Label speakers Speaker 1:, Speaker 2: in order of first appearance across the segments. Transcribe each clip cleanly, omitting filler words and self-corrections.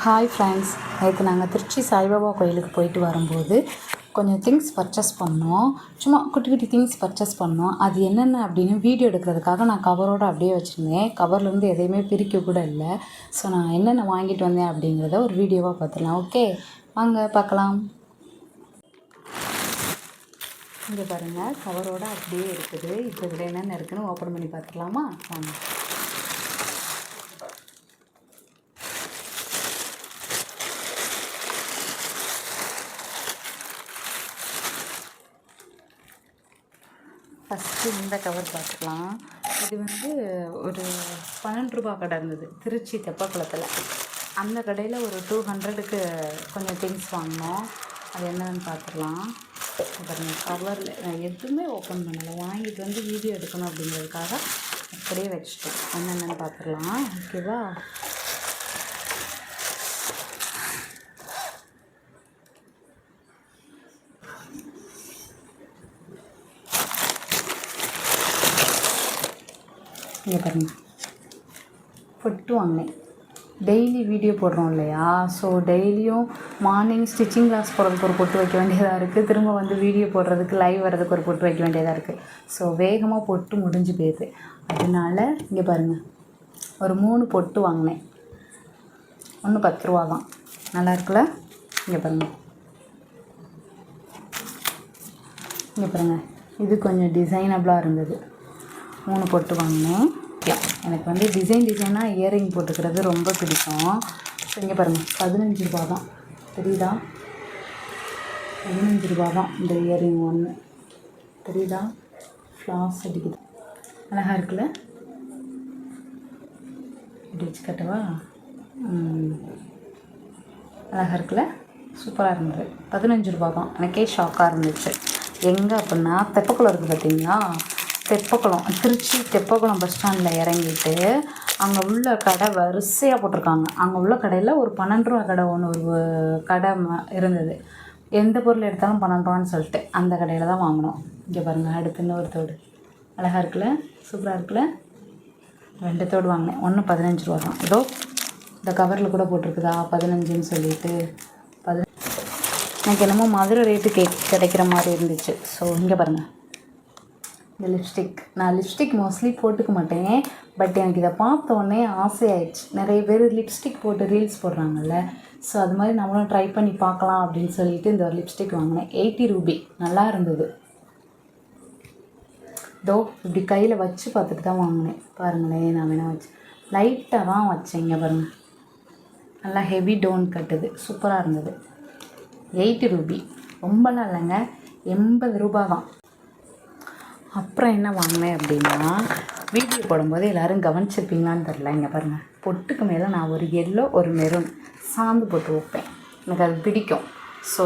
Speaker 1: Hi friends, நேற்று நாங்கள் திருச்சி சாய்பாபா கோயிலுக்கு போயிட்டு வரும்போது கொஞ்சம் திங்ஸ் பர்ச்சேஸ் பண்ணோம். சும்மா குட்டி குட்டி திங்ஸ் பர்ச்சேஸ் பண்ணோம். அது என்னென்ன அப்படின்னு வீடியோ எடுக்கிறதுக்காக நான் கவரோடு அப்படியே வச்சுருந்தேன். கவர்லேருந்து எதையுமே பிரிக்க கூட இல்லை. ஸோ நான் என்னென்ன வாங்கிட்டு வந்தேன் அப்படிங்கிறத ஒரு வீடியோவாக பார்த்துடலாம். ஓகே, வாங்க பார்க்கலாம். இங்கே பாருங்கள், கவரோடு அப்படியே இருக்குது. இப்போ இதில் என்னென்ன இருக்குதுன்னு ஓப்பன் பண்ணி பார்த்துக்கலாமா? வாங்க. ஃபஸ்ட்டு இந்த கவர் பார்த்துக்கலாம். இது வந்து ஒரு 12 ரூபா கடை இருந்தது திருச்சி தெப்பக்குளத்தில். அந்த கடையில் ஒரு 200க்கு கொஞ்சம் திங்ஸ் வாங்கினோம். அது என்னென்னு பார்த்துக்கலாம். பாருங்கள், கவரில் நான் எதுவுமே ஓப்பன் பண்ணலை. வாங்கிட்டு வந்து வீடியோ எடுக்கணும் அப்படிங்கிறதுக்காக அப்படியே வச்சுட்டேன். என்னென்னு பார்த்துக்கலாம். ஓகேவா? இங்கே பாருங்கள், பொட்டு வாங்கினேன். டெய்லி வீடியோ போடுறோம் இல்லையா? ஸோ டெய்லியும் மார்னிங் ஸ்டிச்சிங் கிளாஸ் போடுறதுக்கு ஒரு பொட்டு வைக்க வேண்டியதாக இருக்குது. திரும்ப வந்து வீடியோ போடுறதுக்கு லைவ் வர்றதுக்கு ஒரு பொட்டு வைக்க வேண்டியதாக இருக்குது. ஸோ வேகமாக பொட்டு முடிஞ்சு போயிடுது. அதனால இங்கே பாருங்கள், ஒரு 3 பொட்டு வாங்கினேன். ஒன்று 10 ரூபா தான். நல்லா இருக்குல்ல? இங்கே பாருங்கள், இங்கே பாருங்கள், இது கொஞ்சம் டிசைனபிளாக இருந்தது. 3 பொட்டு வாங்கினேன். எனக்கு வந்து டிசைனாக இயரிங் போட்டுக்கிறது ரொம்ப பிடிக்கும். ஸோ இங்கே பாருங்கள், 15 ரூபா தான். தெரியுதா? 15 ரூபா தான் இந்த இயரிங் ஒன்று. தெரியுதா? ஃப்ளாஸ் அடிக்குது. அழகாக இருக்குல்ல? இப்படி வச்சு கட்டவா? அழகாக இருக்குல்ல? சூப்பராக இருந்தது. 15 ரூபா தான். எனக்கே ஷாக்காக இருந்துச்சு. எங்கே அப்படின்னா தெப்பக்குளம் இருக்குது பார்த்தீங்களா? தெப்பக்குளம், திருச்சி தெப்பக்குளம் பஸ் ஸ்டாண்டில் இறங்கிட்டு அங்கே உள்ள கடை வரிசையாக போட்டிருக்காங்க. அங்கே உள்ள கடையில் ஒரு 12 ரூபா கடை ஒன்று, ஒரு கடை இருந்தது. எந்த பொருள் எடுத்தாலும் 12 ரூபான்னு சொல்லிட்டு அந்த கடையில் தான் வாங்கினோம். இங்கே பாருங்கள், அடுத்து இன்னொரு தோடு. அழகாக இருக்குல்ல? சூப்பராக இருக்குல்ல? 2 தோடு வாங்கினேன். ஒன்று 15 ரூபா தான். ஏதோ இந்த கவரில் கூட போட்டிருக்குதா 15ன்னு சொல்லிட்டு. எனக்கு என்னமோ மதுரை ரேட்டு கிடைக்கிற மாதிரி இருந்துச்சு. ஸோ இங்கே பாருங்கள், இந்த லிப்ஸ்டிக். நான் லிப்ஸ்டிக் மோஸ்ட்லி போட்டுக்க மாட்டேன். பட் எனக்கு இதை பார்த்த உடனே ஆசையாயிடுச்சு. நிறைய பேர் லிப்ஸ்டிக் போட்டு ரீல்ஸ் போடுறாங்கல்ல. ஸோ அது மாதிரி நம்மளும் ட்ரை பண்ணி பார்க்கலாம் அப்படின்னு சொல்லிட்டு இந்த ஒரு லிப்ஸ்டிக் வாங்கினேன். 80 ரூபி. நல்லா இருந்தது. தோ இப்படி கையில் வச்சு பார்த்துட்டு தான் வாங்கினேன். பாருங்களேன், நான் வேணால் வச்சு லைட்டாக தான் வச்சேன். இங்கே பாருங்கள், நல்லா ஹெவி டோன் கட்டுது. சூப்பராக இருந்தது. 80 ரூபி. ரொம்பலாம் இல்லைங்க, 80 ரூபா தான். அப்புறம் என்ன வாங்கினேன் அப்படின்னா, வீடியோ போடும்போது எல்லோரும் கவனிச்சிருப்பீங்களான்னு தெரில. இங்கே பாருங்கள், பொட்டுக்கு மேலே நான் ஒரு எல்லோ ஒரு மெரூன் சாந்து போட்டு வைப்பேன். எனக்கு அது பிடிக்கும். ஸோ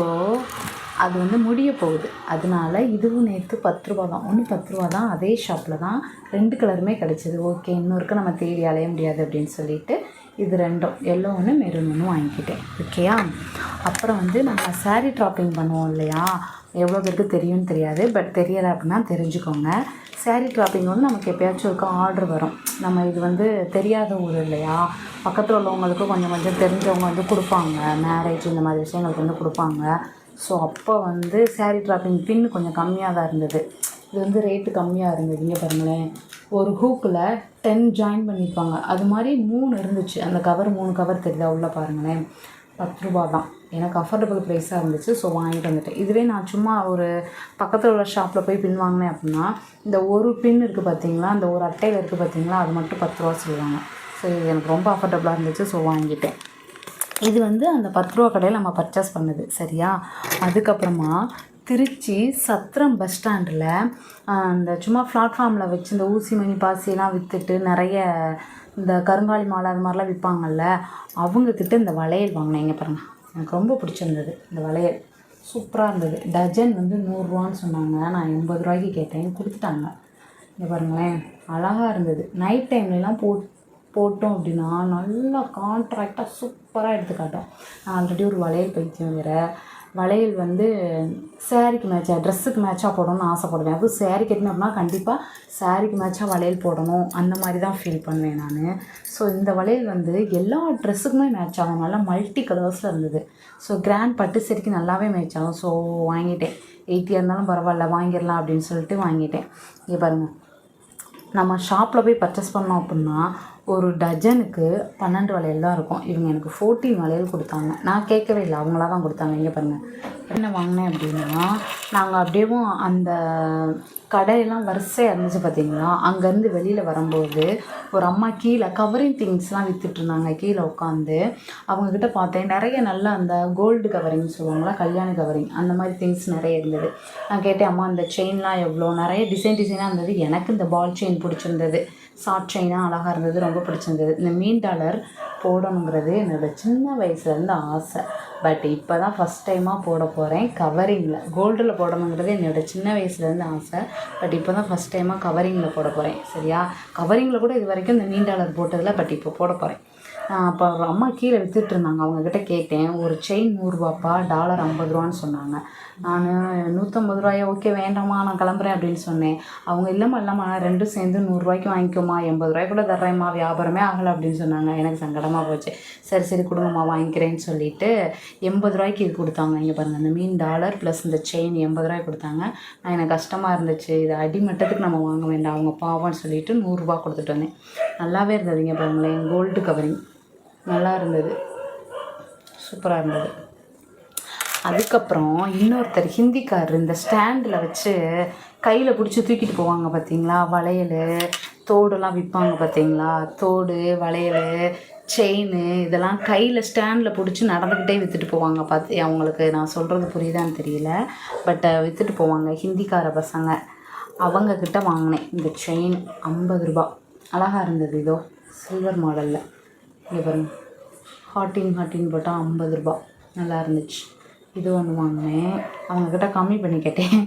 Speaker 1: அது வந்து முடிய போகுது. அதனால இதுவும் நேற்று 10 ரூபா தான். ஒன்று 10 ரூபா தான். அதே ஷாப்பில் தான் 2 கலருமே கிடச்சிது. ஓகே, இன்னொருக்கு நம்ம தேடி அலைய முடியாது அப்படின்னு சொல்லிட்டு இது 2ம், எல்லோ ஒன்று மெரூன் ஒன்று வாங்கிக்கிட்டேன். ஓகேயா? அப்புறம் வந்து நம்ம சாரீ ட்ராப்பிங் பண்ணுவோம் இல்லையா? எவ்வளோ பேருக்கு தெரியும்னு தெரியாது. பட் தெரியலை அப்படின்னா தெரிஞ்சுக்கோங்க. சாரீ ட்ராப்பிங் வந்து நமக்கு எப்போயாச்சும் இருக்க ஆர்டர் வரும். நம்ம இது வந்து தெரியாத ஊர் இல்லையா? பக்கத்தில் உள்ளவங்களுக்கு கொஞ்சம் கொஞ்சம் தெரிஞ்சவங்க வந்து கொடுப்பாங்க. மேரேஜ் இந்த மாதிரி விஷயங்களுக்கு வந்து கொடுப்பாங்க. ஸோ அப்போ வந்து சாரீ ட்ராப்பிங் பின் கொஞ்சம் கம்மியாக தான் இருந்தது. இது வந்து ரேட்டு கம்மியாக இருந்தது. இங்கே பாருங்களேன், ஒரு ஹூக்கில் 10 ஜாயின் பண்ணியிருப்பாங்க. அது மாதிரி 3 இருந்துச்சு. அந்த கவர் 3 கவர் தெரியுதா? உள்ளே பாருங்களேன், 10 ரூபா தான். எனக்கு அஃபோர்டபுள் ப்ரைஸாக இருந்துச்சு. ஸோ வாங்கிட்டு வந்துட்டேன். இதுவே நான் சும்மா ஒரு பக்கத்தில் உள்ள ஷாப்பில் போய் பின் வாங்கினேன் அப்படின்னா, இந்த ஒரு பின் இருக்குது பார்த்தீங்களா, அந்த ஒரு அட்டையில் இருக்குது பார்த்தீங்களா, அது மட்டும் 10 ரூபா சொல்லுவாங்க. ஸோ இது எனக்கு ரொம்ப அஃபோர்டபுளாக இருந்துச்சு. ஸோ வாங்கிட்டேன். இது வந்து அந்த 10 ரூபா கடையில் நம்ம பர்ச்சேஸ் பண்ணது. சரியா? அதுக்கப்புறமா திருச்சி சத்திரம் பஸ் ஸ்டாண்டில் அந்த சும்மா பிளாட்ஃபார்மில் வச்சு இந்த ஊசி மணி பாசியெல்லாம் விற்றுட்டு நிறைய இந்த கருங்காலி மாலை அது மாதிரிலாம் விற்பாங்கள்ல, அவங்கக்கிட்ட இந்த வளையல் வாங்கினேன். இங்கே பாருங்கள், எனக்கு ரொம்ப பிடிச்சிருந்தது இந்த வளையல். சூப்பராக இருந்தது. டஜன் வந்து 100 ரூபான்னு சொன்னாங்க. நான் 80 ரூபாய்க்கு கேட்டேன், கொடுத்துட்டாங்க. இங்கே பாருங்களேன், அழகாக இருந்தது. நைட் டைம்லலாம் போட்டோம் அப்படின்னா நல்லா கான்ட்ராக்டாக சூப்பராக எடுத்துக்காட்டும். நான் ஆல்ரெடி ஒரு வளையல் பைத்தியம் வேறு. வளையல் வந்து சாரீக்கு மேட்சாக ட்ரெஸ்ஸுக்கு மேட்சாக போடணும்னு ஆசைப்படுவேன். அதுவும் சாரீ கட்டினேன் அப்படின்னா கண்டிப்பாக சாரீக்கு மேட்சாக வளையல் போடணும் அந்த மாதிரி தான் ஃபீல் பண்ணுவேன் நான். ஸோ இந்த வளையல் வந்து எல்லா ட்ரெஸ்ஸுக்குமே மேட்ச் ஆகும். நல்லா மல்டி கலர்ஸில் இருந்தது. ஸோ கிராண்ட் பட்டு சரிக்கு நல்லாவே மேட்ச் ஆகும். ஸோ வாங்கிட்டேன். 80 இருந்தாலும் பரவாயில்ல வாங்கிடலாம் அப்படின்னு சொல்லிட்டு வாங்கிட்டேன். இங்கே பாருங்கள், நம்ம ஷாப்பில் போய் பர்ச்சேஸ் பண்ணோம் அப்படின்னா ஒரு டஜனுக்கு 12 வளையல் தான் இருக்கும். இவங்க எனக்கு 14 வளையல் கொடுத்தாங்க. நான் கேட்கவே இல்லை, அவங்களா தான் கொடுத்தாங்க. இங்கே பாருங்கள், என்ன வாங்கினேன் அப்படின்னா, நாங்கள் அப்படியேவும் அந்த கடையெல்லாம் வரிசையாக இருந்துச்சு பார்த்தீங்களா, அங்கேருந்து வெளியில் வரும்போது ஒரு அம்மா கீழே கவரிங் திங்ஸ்லாம் விற்றுட்ருந்தாங்க. கீழே உட்காந்து அவங்கக்கிட்ட பார்த்தேன் நிறைய நல்ல அந்த கோல்டு கவரிங் சொல்லுவாங்களா, கல்யாண கவரிங், அந்த மாதிரி திங்ஸ் நிறைய இருந்தது. நான் கேட்டேன், அம்மா அந்த செயின்லாம் எவ்வளோ? நிறைய டிசைனாக இருந்தது. எனக்கு இந்த பால் செயின் பிடிச்சிருந்தது. ஷார்ட் செயினாக அழகாக இருந்தது, ரொம்ப பிடிச்சிருந்தது. இந்த மீன் டாலர் போடணுங்கிறது என்னோடய சின்ன வயசுலேருந்து ஆசை. பட் இப்போ தான் ஃபஸ்ட் டைமாக போட போகிறேன் கவரிங்கில். கோல்டில் போடணுங்கிறது என்னோடய சின்ன வயசுலேருந்து ஆசை. பட் இப்போ தான் ஃபஸ்ட் டைமாக கவரிங்கில் போட போகிறேன். சரியா, கவரிங்கில் கூட இது வரைக்கும் இந்த மீன் டாலர் போட்டதில்லை. பட் இப்போ போட போகிறேன். அப்போ ஒரு அம்மா கீழே விற்றுட்ருந்தாங்க. அவங்கக்கிட்ட கேட்டேன், ஒரு செயின் 100 ரூபாப்பா, டாலர் 50 ரூபான்னு சொன்னாங்க. நான் 150 ரூபாயா, ஓகே வேண்டாம்மா நான் கிளம்புறேன் அப்படின்னு சொன்னேன். அவங்க இல்லைம்மா ரெண்டும் சேர்ந்து 100 ரூபாய்க்கு வாங்கிக்கோமா, 80 ரூபாய்க்குள்ளே தர்றேம்மா, வியாபாரமே ஆகலை அப்படின்னு சொன்னாங்க. எனக்கு சங்கடமாக போச்சு. சரி கொடுங்கம்மா வாங்கிக்கிறேன்னு சொல்லிவிட்டு 80 ரூபாய்க்கு இது கொடுத்தாங்க. இங்கே பாருங்கள், அந்த மீன் டாலர் ப்ளஸ் இந்த செயின் 80 ரூபாய்க்கு கொடுத்தாங்க. நான் எனக்கு கஷ்டமாக இருந்துச்சு, இது அடிமட்டத்துக்கு நம்ம வாங்க வேண்டாம், அவங்க பாவம்னு சொல்லிவிட்டு 100 ரூபா கொடுத்துட்டு வந்தேன். நல்லாவே இருந்தது. இங்கே பாருங்களேன், கோல்டு கவரிங் நல்லா இருந்தது, சூப்பராக இருந்தது. அதுக்கப்புறம் இன்னொருத்தர் ஹிந்திக்காரர் இந்த ஸ்டாண்டில் வச்சு கையில் பிடிச்சி தூக்கிட்டு போவாங்க பார்த்தீங்களா, வளையல் தோடெல்லாம் விற்பாங்க பார்த்தீங்களா, தோடு வளையல் செயின் இதெல்லாம் கையில் ஸ்டாண்டில் பிடிச்சி நடந்துக்கிட்டே விற்றுட்டு போவாங்க. அவங்களுக்கு நான் சொல்கிறது புரியுதான்னு தெரியல, பட் விற்றுட்டு போவாங்க ஹிந்திக்கார பசங்க. அவங்கக்கிட்ட வாங்கினேன் இந்த செயின் 50 ரூபா. அழகாக இருந்தது. இதோ சில்வர் மாடலில். இங்கே பாருங்கள், ஹாட்டின் போட்டால் 50 ரூபா. நல்லா இருந்துச்சு. இது ஒன்று வாங்கினேன். அவங்கக்கிட்ட கம்மி பண்ணி கேட்டேன்,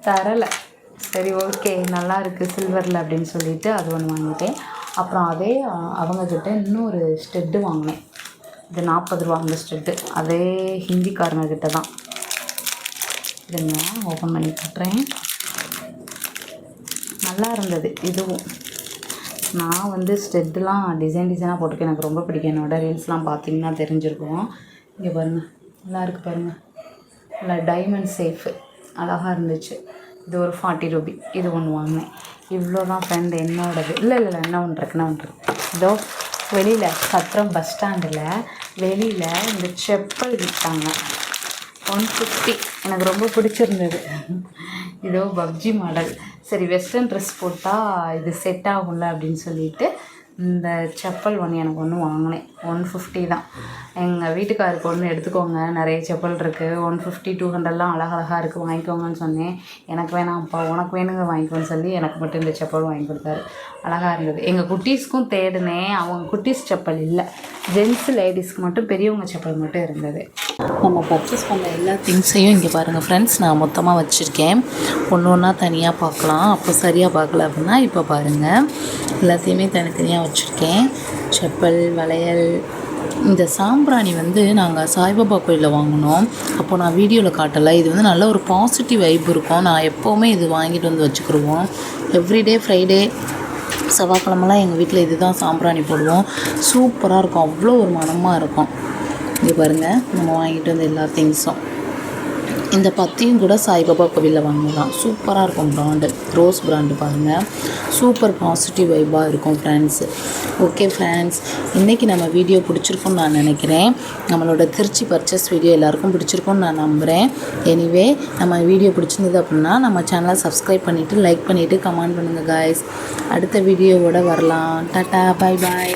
Speaker 1: தரலை. சரி ஓகே நல்லா இருக்குது சில்வரில் அப்படின்னு சொல்லிவிட்டு அது ஒன்று வாங்கிட்டேன். அப்புறம் அதே அவங்கக்கிட்ட இன்னொரு ஸ்டெட்டு வாங்கினேன். இது 40 ரூபா அந்த ஸ்டெட்டு. அதே ஹிந்திக்காரங்கக்கிட்ட தான். இதுங்க ஓப்பன் பண்ணி காட்டுறேன். நல்லா இருந்தது இதுவும். நான் வந்து ஸ்டெட்டுலாம் டிசைனாக போட்டுக்க எனக்கு ரொம்ப பிடிக்கும். என்னோடய ரீல்ஸ்லாம் பார்த்தீங்கன்னா தெரிஞ்சிருக்கும். இங்கே பாருங்கள், நல்லா இருக்குது பாருங்கள், நல்லா டைமண்ட் சேஃபு அழகாக இருந்துச்சு. இது ஒரு 40 ரூபி. இது ஒன்று வாங்கினேன். இவ்வளோ தான் ஃப்ரெண்ட் என்னோடது. இல்லை என்ன ஒன்று இருக்கு. இதோ வெளியில் சத்திரம் பஸ் ஸ்டாண்டில் வெளியில் இந்த செப்பல் விற்றாங்க 150. எனக்கு ரொம்ப பிடிச்சிருந்தது. இதோ பப்ஜி மாடல். சரி வெஸ்டர்ன் ட்ரெஸ் போட்டால் இது செட் ஆகும்ல அப்படின்னு சொல்லிட்டு இந்த செப்பல் எனக்கு ஒன்று வாங்கினேன். 150 தான். எங்கள் வீட்டுக்காருக்கு ஒன்று எடுத்துக்கோங்க, நிறைய செப்பல் இருக்குது, 150 200லாம் அழகழகாக இருக்குது, வாங்கிக்கோங்கன்னு சொன்னேன். எனக்கு வேணாம்ப்பா உனக்கு வேணுங்க வாங்கிக்கோன்னு சொல்லி எனக்கு மட்டும் இந்த செப்பல் வாங்கி கொடுத்தாரு. அழகாக இருந்தது. எங்கள் குட்டீஸ்க்கும் தேடினேன், அவங்க குட்டீஸ் செப்பல் இல்லை, ஜென்ஸு லேடிஸ்க்கு மட்டும் பெரியவங்க செப்பல் மட்டும் இருந்தது. நம்ம பர்ச்சேஸ் பண்ண எல்லா திங்ஸையும் இங்கே பாருங்கள் ஃப்ரெண்ட்ஸ், நான் மொத்தமாக வச்சுருக்கேன். ஒன்று ஒன்றா தனியாக பார்க்கலாம். அப்போ சரியாக பார்க்கல அப்படின்னா இப்போ பாருங்கள், எல்லாத்தையுமே தனித்தனியாக வச்சுருக்கேன். செப்பல், வளையல். இந்த சாம்பிராணி வந்து நாங்கள் சாய்பாபா கோயிலில் வாங்கினோம். அப்போது நான் வீடியோவில் காட்டலை. இது வந்து நல்ல ஒரு பாசிட்டிவ் வைப் இருக்கும். நான் எப்போவுமே இது வாங்கிட்டு வந்து வச்சுக்கிடுவோம். எவ்ரிடே ஃப்ரைடே செவ்வாய்க்கிழமெல்லாம் எங்கள் வீட்டில் இது தான் சாம்பிராணி போடுவோம். சூப்பராக இருக்கும், அவ்வளோ ஒரு மனமாக இருக்கும். இங்கே பாருங்கள், நம்ம வாங்கிட்டு வந்து எல்லா திங்ஸும். இந்த பத்தியும் கூட சாய்பாபா கோவிலில் வாங்கலாம். சூப்பராக இருக்கும். ப்ராண்டு ரோஸ் ப்ராண்டு பாருங்கள், சூப்பர் பாசிட்டிவ் வைப்பாக இருக்கும் ஃப்ரெண்ட்ஸு. ஓகே ஃப்ரெண்ட்ஸ், இன்றைக்கி நம்ம வீடியோ பிடிச்சிருக்குன்னு நான் நினைக்கிறேன். நம்மளோட திருச்சி பர்ச்சேஸ் வீடியோ எல்லாேருக்கும் பிடிச்சிருக்குன்னு நான் நம்புகிறேன். எனிவே நம்ம வீடியோ பிடிச்சிருந்தது அப்படின்னா நம்ம சேனலை சப்ஸ்கிரைப் பண்ணிவிட்டு லைக் பண்ணிவிட்டு கமெண்ட் பண்ணுங்கள் காய்ஸ். அடுத்த வீடியோவோட வரலாம். Tata, bye bye.